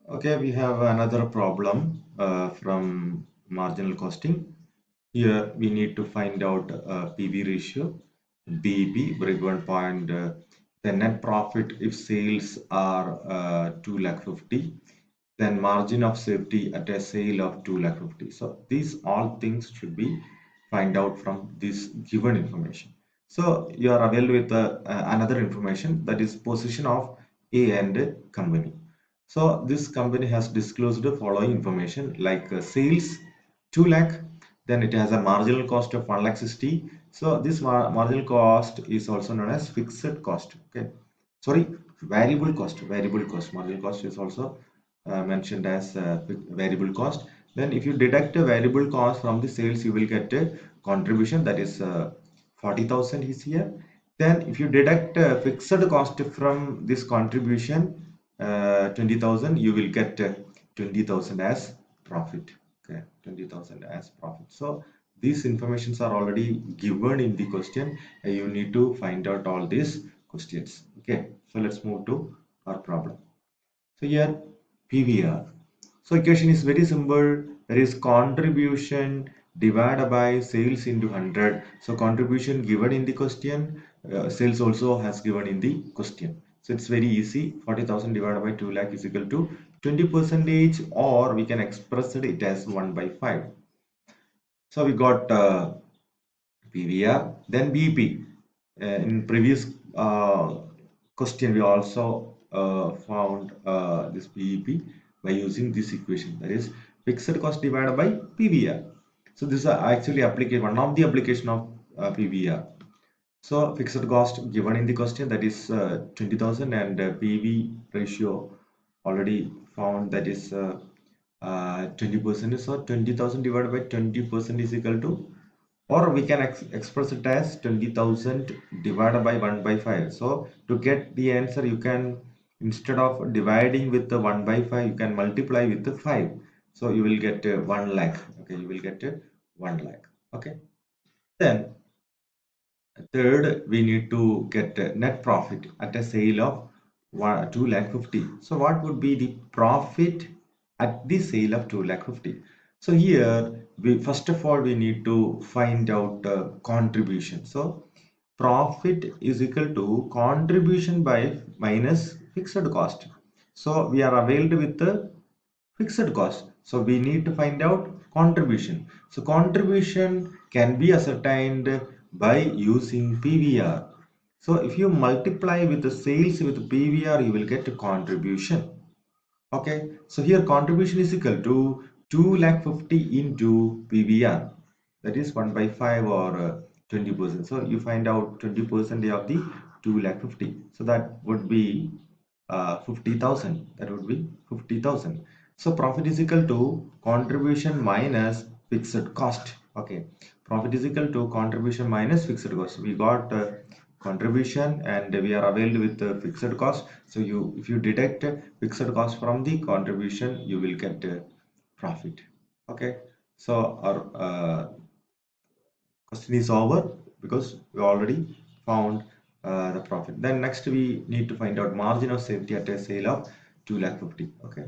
Okay, we have another problem from marginal costing. Here we need to find out PV ratio, BEP, break-even point, the net profit if sales are 2 lakh 50, then margin of safety at a sale of 2 lakh 50. So these all things should be find out from this given information. So you are available with another information, that is position of A and company. So this company has disclosed the following information like sales 2 lakh, then it has a marginal cost of 1 lakh 60. So this marginal cost is also known as fixed cost. Okay, sorry, variable cost. Variable cost. Marginal cost is also mentioned as variable cost. Then if you deduct a variable cost from the sales, you will get a contribution, that is 40,000 is here. Then if you deduct fixed cost from this contribution, 20,000, you will get 20,000 as profit. Okay, 20,000 as profit. So these informations are already given in the question. You need to find out all these questions. Okay, so let's move to our problem. So here PVR. So equation is very simple. There is contribution divided by sales into 100. So contribution given in the question, sales also has given in the question. So it's very easy. 40,000 divided by 2 lakh is equal to 20 percentage, or we can express it as 1 by 5. So we got PVR, then BP. In previous question, we also found this BEP by using this equation, that is fixed cost divided by PVR. So this is actually one of the application of PVR. So fixed cost given in the question, that is 20,000, and PV ratio already found, that is 20%. So 20,000 divided by 20% is equal to, or we can express it as 20,000 divided by 1 by 5. So to get the answer, you can, instead of dividing with the 1 by 5, you can multiply with the 5. So you will get 1 lakh. Okay, you will get 1 lakh. Okay, then third, we need to get net profit at a sale of 2 lakh 50. So what would be the profit at the sale of 2 lakh 50? So here, we first of all, we need to find out contribution. So profit is equal to contribution by minus fixed cost. So we are availed with the fixed cost. So we need to find out contribution. So contribution can be ascertained by using PVR. So if you multiply with the sales with PVR, you will get a contribution. Okay, so here contribution is equal to 2 lakh 50 into PVR, that is 1 by 5, or 20%. So you find out 20% of the 2 lakh 50. So that would be 50,000. That would be 50,000. So profit is equal to contribution minus fixed cost. Okay, profit is equal to contribution minus fixed cost. We got contribution and we are availed with the fixed cost. So if you deduct fixed cost from the contribution, you will get profit. Okay, so our question is over because we already found the profit. Then next we need to find out margin of safety at a sale of 2 lakh 50. Okay.